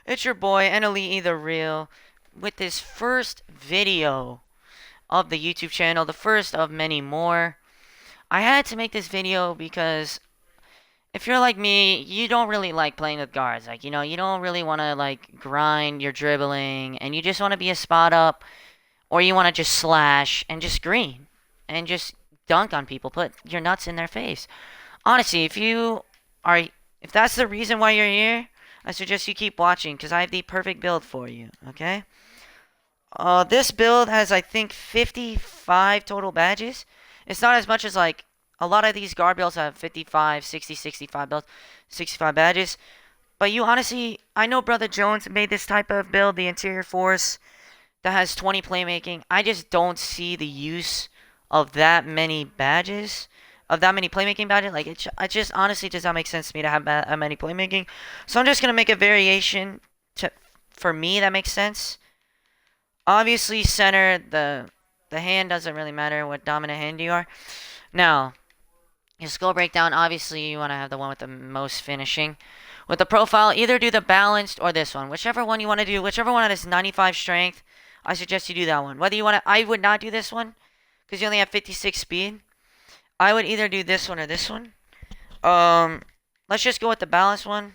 It's your boy, NLE the Real, with this first video of the YouTube channel, the first of many more. I had to make this video because if you're like me, you don't really like playing with guards. Like, you don't really want to, like, grind your dribbling, and you just want to be a spot up, or you want to just slash and just green and just dunk on people, put your nuts in their face. Honestly, are, if that's the reason why you're here, I suggest you keep watching because I have the perfect build for you, okay? This build has, I think, 55 total badges. It's not as much as, like, a lot of these guard builds have 55, 60, 65 builds, 65 badges. But you honestly, I know Brother Jones made this type of build, the interior force, that has 20 playmaking. I just don't see the use of that many badges, of that many playmaking badges. Like, it just honestly does not make sense to me to have that many playmaking. So I'm just going to make a variation for me that makes sense. Obviously, center, the hand doesn't really matter what dominant hand you are. Now, your skill breakdown, obviously you want to have the one with the most finishing. With the profile, either do the balanced or this one. Whichever one you want to do, whichever one that has 95 strength, I suggest you do that one. Whether you want to, I would not do this one, because you only have 56 speed. I would either do this one or this one. Let's just go with the balanced one.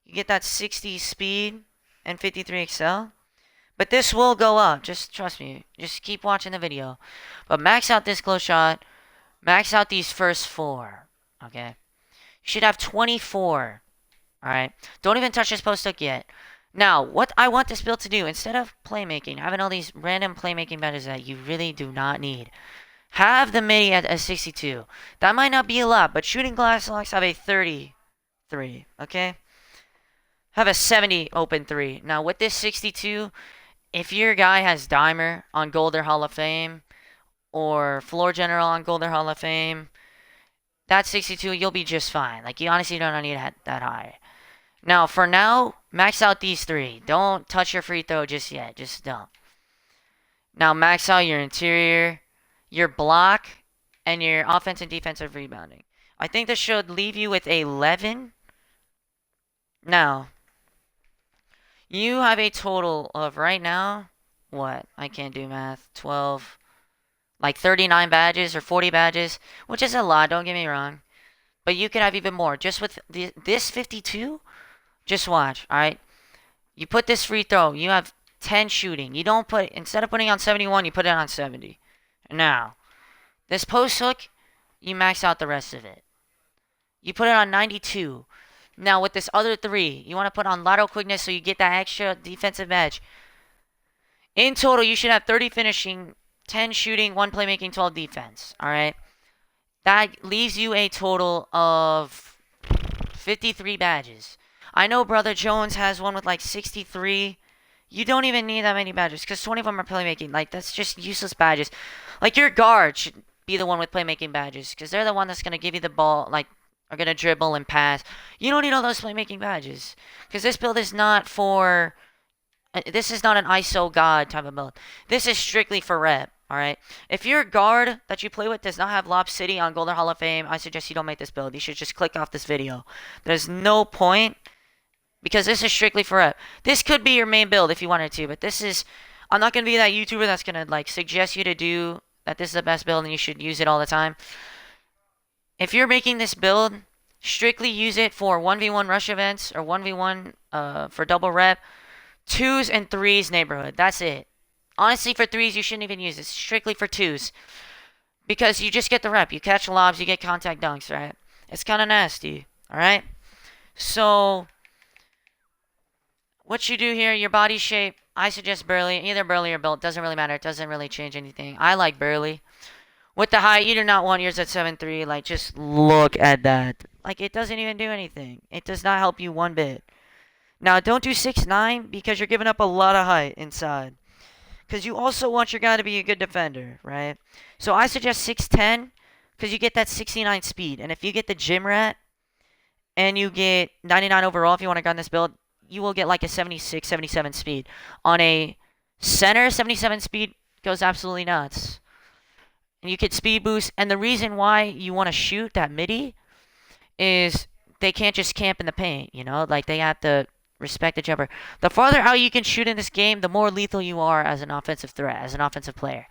You get that 60 speed and 53 excel. But this will go up. Just trust me. Just keep watching the video. But max out this close shot. Max out these first 4. Okay? You should have 24. Alright? Don't even touch this post hook yet. Now, what I want this build to do, instead of playmaking, having all these random playmaking badges that you really do not need, have the midi at a 62. That might not be a lot, but shooting glass locks have a 33. Okay? Have a 70 open 3. Now, with this 62, if your guy has Dimer on Golder Hall of Fame or Floor General on Golder Hall of Fame, that 62, you'll be just fine. Like, you honestly don't need that high. Now, for now, max out these 3. Don't touch your free throw just yet. Just don't. Now, max out your interior, your block, and your offensive and defensive rebounding. I think this should leave you with 11. Now, you have a total of, right now, what? I can't do math. 12, like 39 badges or 40 badges, which is a lot, don't get me wrong. But you could have even more. Just with this 52, just watch, alright? You put this free throw, you have 10 shooting. You don't put, instead of putting on 71, you put it on 70. Now, this post hook, you max out the rest of it. You put it on 92. Now, with this other 3, you want to put on lateral quickness so you get that extra defensive edge. In total, you should have 30 finishing, 10 shooting, 1 playmaking, 12 defense. Alright? That leaves you a total of 53 badges. I know Brother Jones has one with like 63. You don't even need that many badges because 20 of them are playmaking. Like, that's just useless badges. Like, your guard should be the one with playmaking badges because they're the one that's going to give you the ball, like, are going to dribble and pass. You don't need all those playmaking badges because this build is not for... This is not an ISO god type of build. This is strictly for rep, alright? If your guard that you play with does not have Lob City on Golden Hall of Fame, I suggest you don't make this build. You should just click off this video. There's no point because this is strictly for rep. This could be your main build if you wanted to, but this is... I'm not going to be that YouTuber that's going to, like, suggest you to do that this is the best build and you should use it all the time. If you're making this build, strictly use it for 1v1 rush events or 1v1 for double rep. 2s and 3s neighborhood. That's it. Honestly, for 3s, you shouldn't even use it. It's strictly for 2s. Because you just get the rep. You catch lobs, you get contact dunks, right? It's kind of nasty, alright? So, what you do here, your body shape, I suggest Burley. Either Burley or Built. Doesn't really matter. It doesn't really change anything. I like Burley. With the height, you do not want yours at 7'3". Like, just look at that. Like, it doesn't even do anything. It does not help you one bit. Now, don't do 6'9" because you're giving up a lot of height inside. Because you also want your guy to be a good defender, right? So I suggest 6'10" because you get that 69 speed. And if you get the gym rat and you get 99 overall if you want to gun this build, you will get like a 76, 77 speed. On a center, 77 speed goes absolutely nuts. And you get speed boost. And the reason why you want to shoot that midi is they can't just camp in the paint, you know? Like, they have to respect the jumper. The farther out you can shoot in this game, the more lethal you are as an offensive threat, as an offensive player.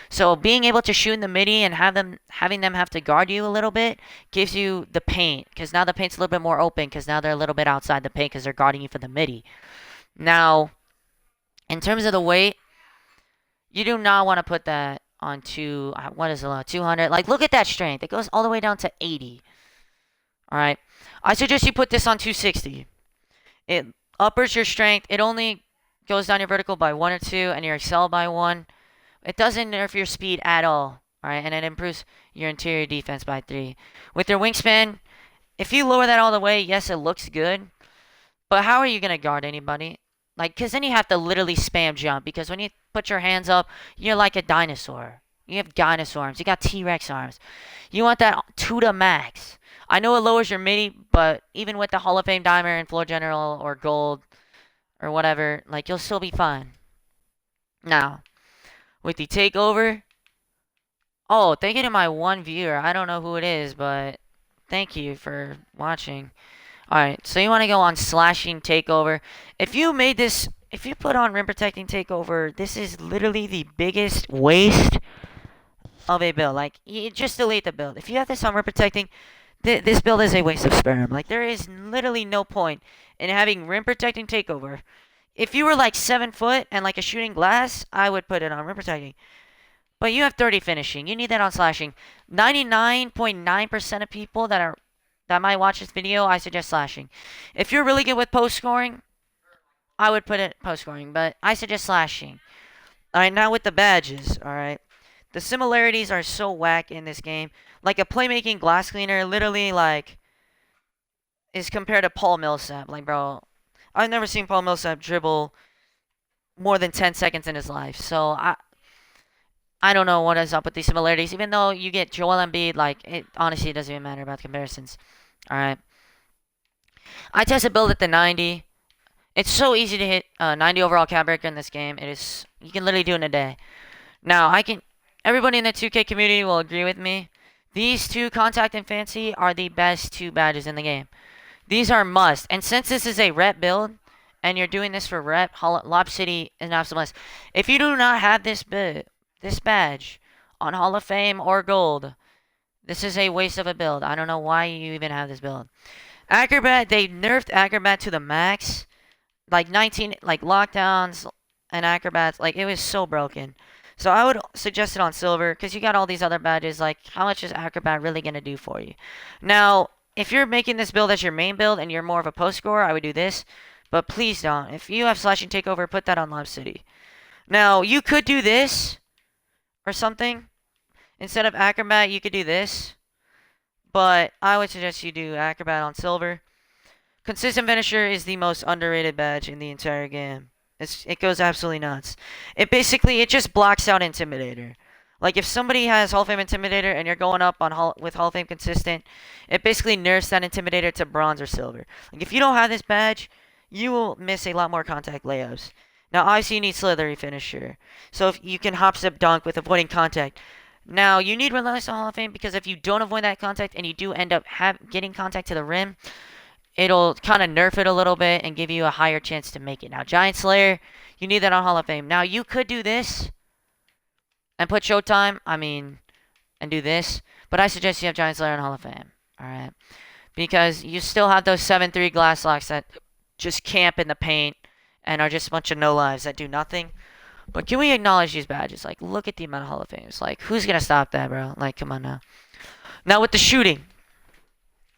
So being able to shoot in the midi and having them have to guard you a little bit gives you the paint, because now the paint's a little bit more open, because now they're a little bit outside the paint because they're guarding you for the midi. Now, in terms of the weight, you do not want to put that on what is it, 200? Like, look at that strength. It goes all the way down to 80. All right. I suggest you put this on 260. It uppers your strength. It only goes down your vertical by 1 or 2 and your accel by 1. It doesn't nerf your speed at all. All right. And it improves your interior defense by 3. With your wingspan, if you lower that all the way, yes, it looks good. But how are you going to guard anybody? Like, because then you have to literally spam jump. Because when you put your hands up, you're like a dinosaur. You have dinosaur arms. You got T-Rex arms. You want that to the max. I know it lowers your midi, but even with the Hall of Fame Dimer and Floor General or Gold or whatever, like, you'll still be fine. Now, with the Takeover. Oh, thank you to my one viewer. I don't know who it is, but thank you for watching. Alright, so you want to go on Slashing Takeover. If you put on Rim Protecting Takeover, this is literally the biggest waste of a build. Like, you just delete the build. If you have this on Rim Protecting, this build is a waste of sperm. Like, there is literally no point in having Rim Protecting Takeover. If you were like 7 foot and like a shooting glass, I would put it on Rim Protecting. But you have 30 finishing. You need that on Slashing. 99.9% of people that might watch this video, I suggest Slashing. If you're really good with post scoring, I would put it post scoring, but I suggest Slashing. Alright, now with the badges, alright. The similarities are so whack in this game. Like a playmaking glass cleaner literally like is compared to Paul Millsap. Like, bro, I've never seen Paul Millsap dribble more than 10 seconds in his life. So I don't know what is up with these similarities. Even though you get Joel Embiid, like, it honestly doesn't even matter about the comparisons. Alright. I tested build at the 90. It's so easy to hit 90 overall cap breaker in this game. You can literally do it in a day. Now, everybody in the 2K community will agree with me. These two, Contact and Fancy, are the best 2 badges in the game. These are must. And since this is a rep build, and you're doing this for rep, Lob City is an absolute must. If you do not have this badge on Hall of Fame or Gold, this is a waste of a build. I don't know why you even have this build. Acrobat, they nerfed Acrobat to the max. Like lockdowns and Acrobats, like, it was so broken. So I would suggest it on Silver, because you got all these other badges. Like, how much is Acrobat really going to do for you? Now, if you're making this build as your main build and you're more of a post scorer, I would do this. But please don't. If you have Slashing Takeover, put that on Lob City. Now, you could do this or something. Instead of Acrobat, you could do this. But I would suggest you do Acrobat on Silver. Consistent Finisher is the most underrated badge in the entire game. It goes absolutely nuts. It just blocks out Intimidator. Like, if somebody has Hall of Fame Intimidator and you're going up with Hall of Fame Consistent, it basically nerfs that Intimidator to bronze or silver. Like, if you don't have this badge, you will miss a lot more contact layups. Now, obviously, you need Slithery Finisher. So if you can hop, step, dunk with avoiding contact. Now, you need Relentless Hall of Fame, because if you don't avoid that contact and you do end up getting contact to the rim, it'll kind of nerf it a little bit and give you a higher chance to make it. Now, Giant Slayer, you need that on Hall of Fame. Now, you could do this and put Showtime, and do this. But I suggest you have Giant Slayer on Hall of Fame. Alright? Because you still have those 7-3 glass locks that just camp in the paint and are just a bunch of no-lives that do nothing. But can we acknowledge these badges? Like, look at the amount of Hall of Fames. Like, who's going to stop that, bro? Like, come on now. Now, with the shooting.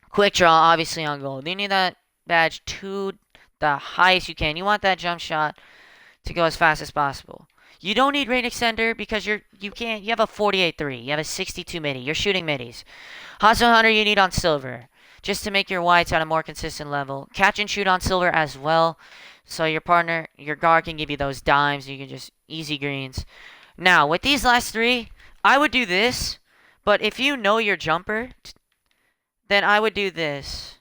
Quick draw, obviously, on Gold. You need that badge to the highest you can. You want that jump shot to go as fast as possible. You don't need range extender because you have a 48-3. You have a 62 midi. You're shooting midis. Hustle Hunter you need on Silver, just to make your whites at a more consistent level. Catch and shoot on Silver as well, so your guard can give you those dimes. You can just easy greens. Now, with these last 3, I would do this, but if you know your jumper, then I would do this.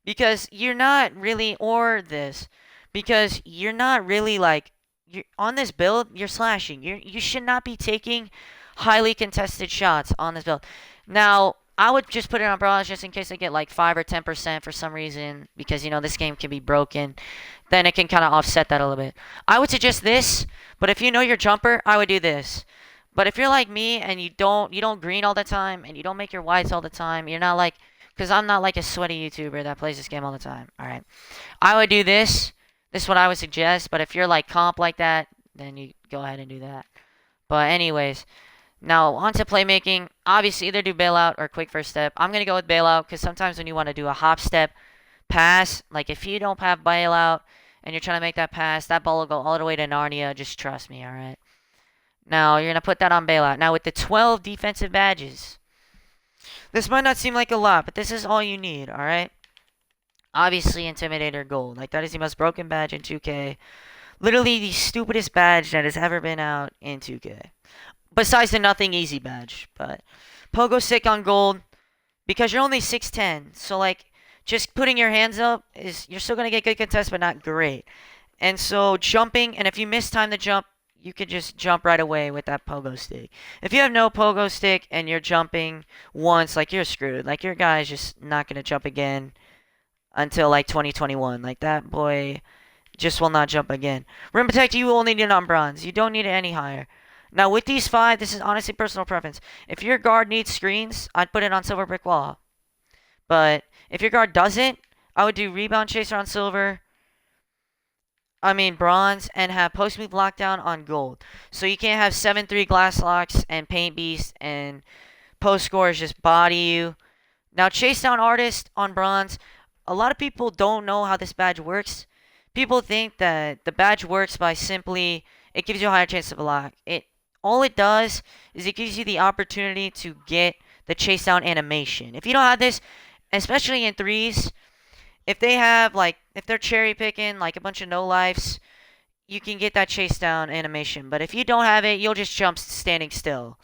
Because you're not really, or this, because you're not really like, on this build, you're slashing. You should not be taking highly contested shots on this build. Now, I would just put it on bronze just in case I get like 5 or 10% for some reason because this game can be broken. Then it can kind of offset that a little bit. I would suggest this, but if you know your jumper, I would do this. But if you're like me and you don't green all the time and you don't make your whites all the time, you're not like because I'm not like a sweaty YouTuber that plays this game all the time. All right, I would do this. This is what I would suggest. But if you're like comp like that, then you go ahead and do that. But anyways, now on to playmaking. Obviously, either do bailout or quick first step. I'm gonna go with bailout because sometimes when you want to do a hop step pass, like if you don't have bailout and you're trying to make that pass, that ball will go all the way to Narnia. Just trust me, all right? Now, you're going to put that on bailout. Now, with the 12 defensive badges, this might not seem like a lot, but this is all you need, all right? Obviously, Intimidator Gold. Like, that is the most broken badge in 2K. Literally the stupidest badge that has ever been out in 2K. Besides the Nothing Easy badge. But Pogo Stick on Gold, because you're only 6'10". So, like, just putting your hands up, you're still going to get good contests, but not great. And so, jumping, and if you miss time to jump, you could just jump right away with that pogo stick. If you have no pogo stick and you're jumping once, like, you're screwed. Like, your guy's just not going to jump again until, like, 2021. Like, that boy just will not jump again. Rim Protect, you only need it on bronze. You don't need it any higher. Now, with these 5, this is honestly personal preference. If your guard needs screens, I'd put it on Silver Brick Wall. But if your guard doesn't, I would do Rebound Chaser on Silver. Bronze, and have post move lockdown on gold. So you can't have 7-3 glass locks and paint beast and post scores just body you. Now, chase down artist on bronze. A lot of people don't know how this badge works. People think that the badge works by simply it gives you a higher chance of a lock. All it does is it gives you the opportunity to get the chase down animation. If you don't have this, especially in threes, if they're cherry picking like a bunch of no lives, you can get that chase down animation. But if you don't have it, you'll just jump standing still.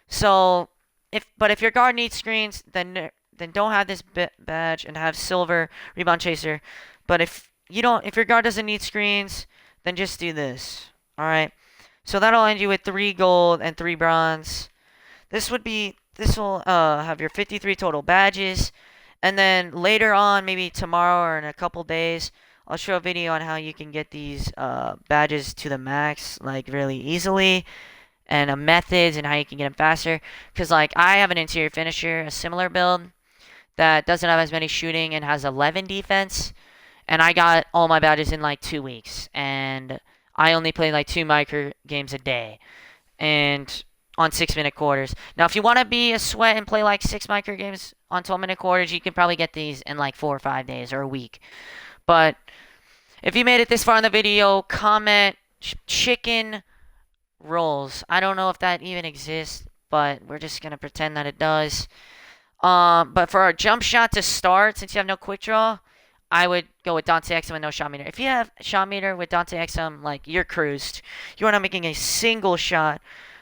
So, if your guard needs screens, then don't have this badge and have Silver Rebound Chaser. But if your guard doesn't need screens, then just do this. All right. So that'll end you with 3 gold and 3 bronze. This will have your 53 total badges. And then later on, maybe tomorrow or in a couple days, I'll show a video on how you can get these badges to the max, like, really easily. And methods and how you can get them faster. Because, like, I have an interior finisher, a similar build, that doesn't have as many shooting and has 11 defense. And I got all my badges in, like, 2 weeks. And I only play, like, 2 micro games a day. And on 6-minute quarters. Now, if you want to be a sweat and play like 6 micro games on 12-minute quarters, you can probably get these in like 4 or 5 days or a week. But if you made it this far in the video, comment chicken rolls. I don't know if that even exists, but we're just going to pretend that it does. But for our jump shot to start, since you have no quick draw, I would go with Dante Exum with no shot meter. If you have shot meter with Dante Exum, like, you're cruised. You're not making a single shot.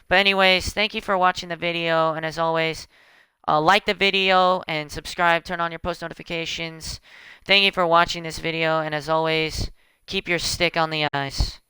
But anyways, thank you for watching the video, and as always, like the video and subscribe, turn on your post notifications. Thank you for watching this video, and as always, keep your stick on the ice.